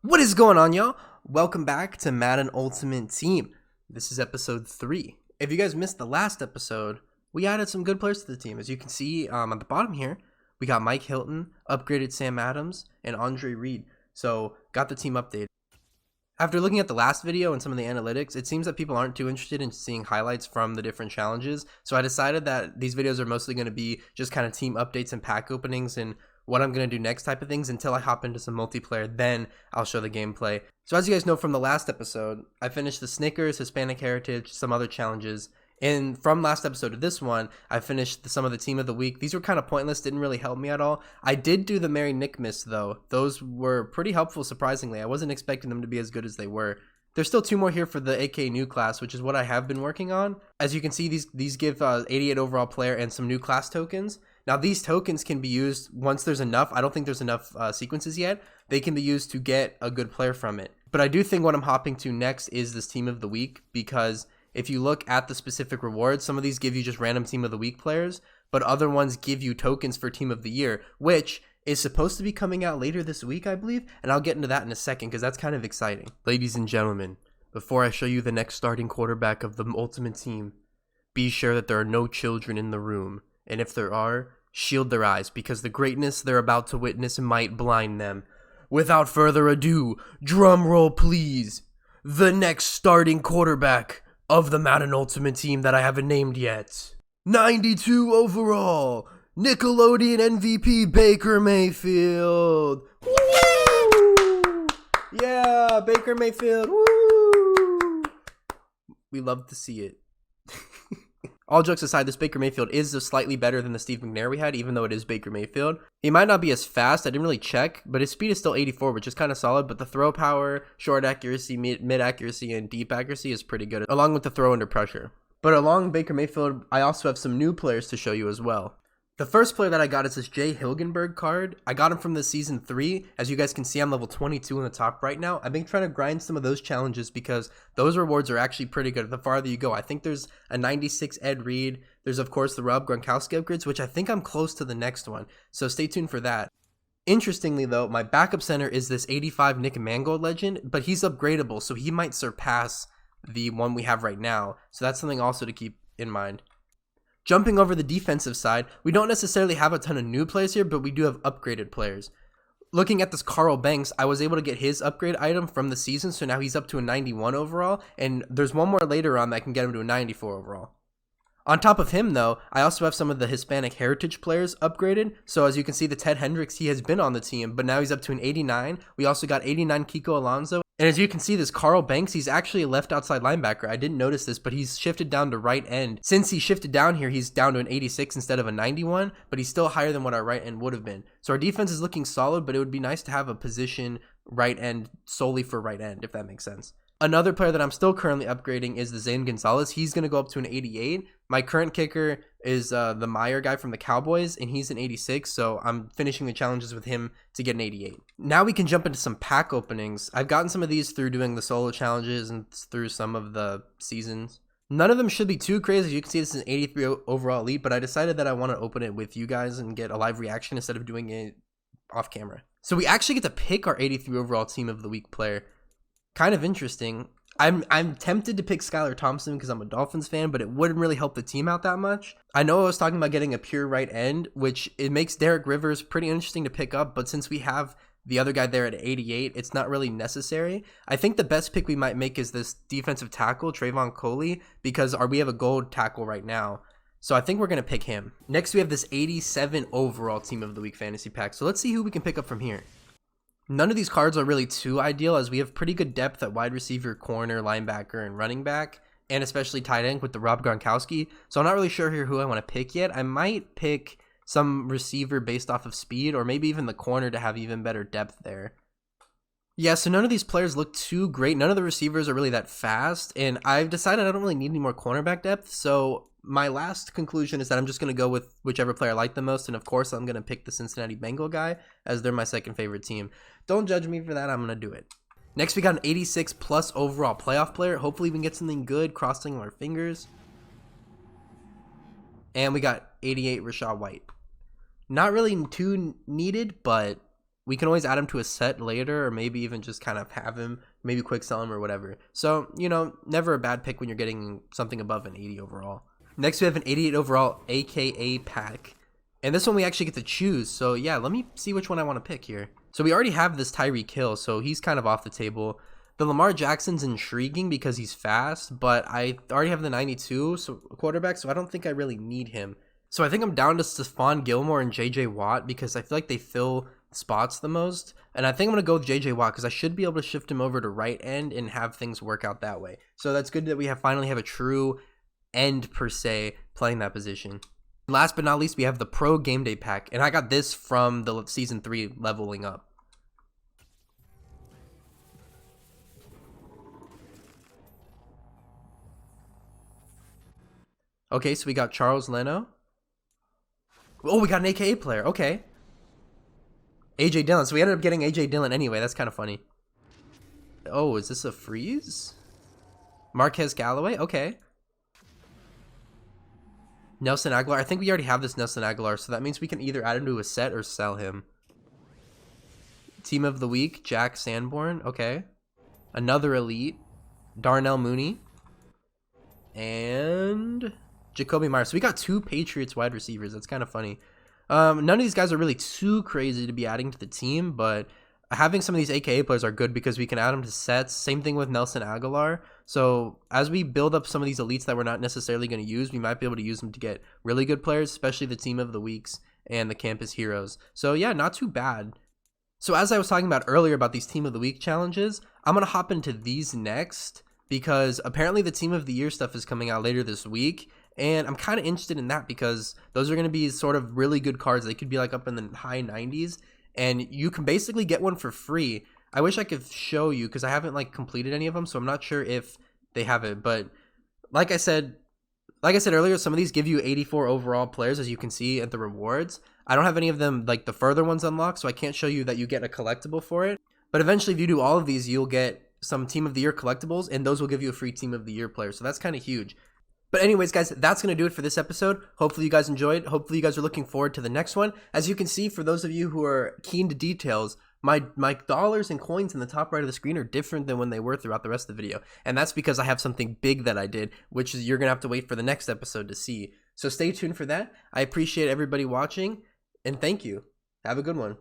What is going on, y'all? Welcome back to Madden Ultimate Team. This is episode 3. If you guys missed the last episode, we added some good players to the team. As you can see at the bottom here, we got Mike Hilton, upgraded Sam Adams, and Andre Reed. So, got the team updated. After looking at the last video and some of the analytics, it seems that people aren't too interested in seeing highlights from the different challenges. So I decided that these videos are mostly going to be just kind of team updates and pack openings and what I'm going to do next type of things until I hop into some multiplayer. Then I'll show the gameplay. So as you guys know from the last episode, I finished the Snickers, Hispanic Heritage, some other challenges. And from last episode to this one, I finished some of the Team of the Week. These were kind of pointless, didn't really help me at all. I did do the Merry Nickmas, though. Those were pretty helpful, surprisingly. I wasn't expecting them to be as good as they were. There's still 2 more here for the AK new class, which is what I have been working on. As you can see, these give 88 overall player and some new class tokens. Now, these tokens can be used once there's enough. I don't think there's enough sequences yet. They can be used to get a good player from it. But I do think what I'm hopping to next is this Team of the Week, because if you look at the specific rewards, some of these give you just random Team of the Week players, but other ones give you tokens for Team of the Year, which is supposed to be coming out later this week, I believe, and I'll get into that in a second because that's kind of exciting. Ladies and gentlemen, before I show you the next starting quarterback of the Ultimate Team, be sure that there are no children in the room, and if there are, shield their eyes because the greatness they're about to witness might blind them. Without further ado, drum roll please, the next starting quarterback of the Madden Ultimate Team that I haven't named yet. 92 overall, Nickelodeon MVP Baker Mayfield. Woo! Yeah, Baker Mayfield. Woo! We love to see it. All jokes aside, this Baker Mayfield is slightly better than the Steve McNair we had, even though it is Baker Mayfield. He might not be as fast, I didn't really check, but his speed is still 84, which is kind of solid, but the throw power, short accuracy, mid accuracy, and deep accuracy is pretty good, along with the throw under pressure. But along Baker Mayfield, I also have some new players to show you as well. The first player that I got is this Jay Hilgenberg card. I got him from the Season 3. As you guys can see, I'm level 22 in the top right now. I've been trying to grind some of those challenges because those rewards are actually pretty good the farther you go. I think there's a 96 Ed Reed. There's, of course, the Rob Gronkowski upgrades, which I think I'm close to the next one. So stay tuned for that. Interestingly, though, my backup center is this 85 Nick Mangold legend, but he's upgradable, so he might surpass the one we have right now. So that's something also to keep in mind. Jumping over the defensive side, we don't necessarily have a ton of new players here, but we do have upgraded players. Looking at this Carl Banks, I was able to get his upgrade item from the season, so now he's up to a 91 overall, and there's one more later on that can get him to a 94 overall. On top of him, though, I also have some of the Hispanic Heritage players upgraded. So as you can see, the Ted Hendricks, he has been on the team, but now he's up to an 89. We also got 89 Kiko Alonso. And as you can see, this Carl Banks, he's actually a left outside linebacker. I didn't notice this, but he's shifted down to right end. Since he shifted down here, he's down to an 86 instead of a 91, but he's still higher than what our right end would have been. So our defense is looking solid, but it would be nice to have a position right end solely for right end, if that makes sense. Another player that I'm still currently upgrading is the Zane Gonzalez. He's going to go up to an 88. My current kicker is the Meyer guy from the Cowboys, and he's an 86, so I'm finishing the challenges with him to get an 88. Now we can jump into some pack openings. I've gotten some of these through doing the solo challenges and through some of the seasons. None of them should be too crazy. As you can see, this is an 83 overall elite, but I decided that I want to open it with you guys and get a live reaction instead of doing it off camera. So we actually get to pick our 83 overall Team of the Week player. Kind of interesting. I'm tempted to pick Skylar Thompson because I'm a Dolphins fan, but it wouldn't really help the team out that much. I know I was talking about getting a pure right end, which it makes Derek Rivers pretty interesting to pick up, but since we have the other guy there at 88, it's not really necessary. I think the best pick we might make is this defensive tackle, Trayvon Coley, because we have a gold tackle right now. So I think we're going to pick him. Next, we have this 87 overall Team of the Week fantasy pack. So let's see who we can pick up from here. None of these cards are really too ideal as we have pretty good depth at wide receiver, corner, linebacker, and running back, and especially tight end with the Rob Gronkowski. So I'm not really sure here who I want to pick yet. I might pick some receiver based off of speed, or maybe even the corner to have even better depth there. Yeah, so none of these players look too great. None of the receivers are really that fast, and I've decided I don't really need any more cornerback depth, so my last conclusion is that I'm just going to go with whichever player I like the most, and of course I'm going to pick the Cincinnati Bengal guy as they're my second favorite team. Don't judge me for that, I'm going to do it. Next, we got an 86 plus overall playoff player. Hopefully we can get something good, crossing our fingers. And we got 88 Rachaad White. Not really too needed, but we can always add him to a set later, or maybe even just kind of have him, maybe quick sell him or whatever. So, you know, never a bad pick when you're getting something above an 80 overall. Next, we have an 88 overall AKA pack. And this one we actually get to choose. So, yeah, let me see which one I want to pick here. So, we already have this Tyreek Hill, so he's kind of off the table. The Lamar Jackson's intriguing because he's fast, but I already have the 92 quarterback, so I don't think I really need him. So, I think I'm down to Stephon Gilmore and JJ Watt because I feel like they fill spots the most. And I think I'm going to go with JJ Watt because I should be able to shift him over to right end and have things work out that way. So, that's good that we finally have a true end, per se, playing that position. Last but not least, we have the Pro Game Day pack, and I got this from the Season 3 leveling up. Okay, so we got Charles Leno. Oh, we got an AKA player. Okay. AJ Dillon. So we ended up getting AJ Dillon anyway. That's kind of funny. Oh, is this a freeze? Marquez Galloway? Okay. Nelson Aguilar. I think we already have this Nelson Aguilar, so that means we can either add him to a set or sell him. Team of the week, Jack Sanborn. Okay. Another elite, Darnell Mooney. And Jacoby Myers. So we got 2 Patriots wide receivers. That's kind of funny. None of these guys are really too crazy to be adding to the team, but having some of these AKA players are good because we can add them to sets. Same thing with Nelson Aguilar. So as we build up some of these elites that we're not necessarily going to use, we might be able to use them to get really good players, especially the team of the weeks and the campus heroes. So yeah, not too bad. So as I was talking about earlier about these team of the week challenges, I'm going to hop into these next because apparently the team of the year stuff is coming out later this week. And I'm kind of interested in that because those are going to be sort of really good cards. They could be like up in the high 90s. And you can basically get one for free. I wish I could show you because I haven't like completed any of them, so I'm not sure if they have it. But like I said earlier, some of these give you 84 overall players, as you can see at the rewards. I don't have any of them like the further ones unlocked, so I can't show you that you get a collectible for it. But eventually, if you do all of these, you'll get some Team of the Year collectibles, and those will give you a free Team of the Year player. So that's kind of huge. But anyways, guys, that's going to do it for this episode. Hopefully you guys enjoyed. Hopefully you guys are looking forward to the next one. As you can see, for those of you who are keen to details, my dollars and coins in the top right of the screen are different than when they were throughout the rest of the video. And that's because I have something big that I did, which is you're going to have to wait for the next episode to see. So stay tuned for that. I appreciate everybody watching, and thank you. Have a good one.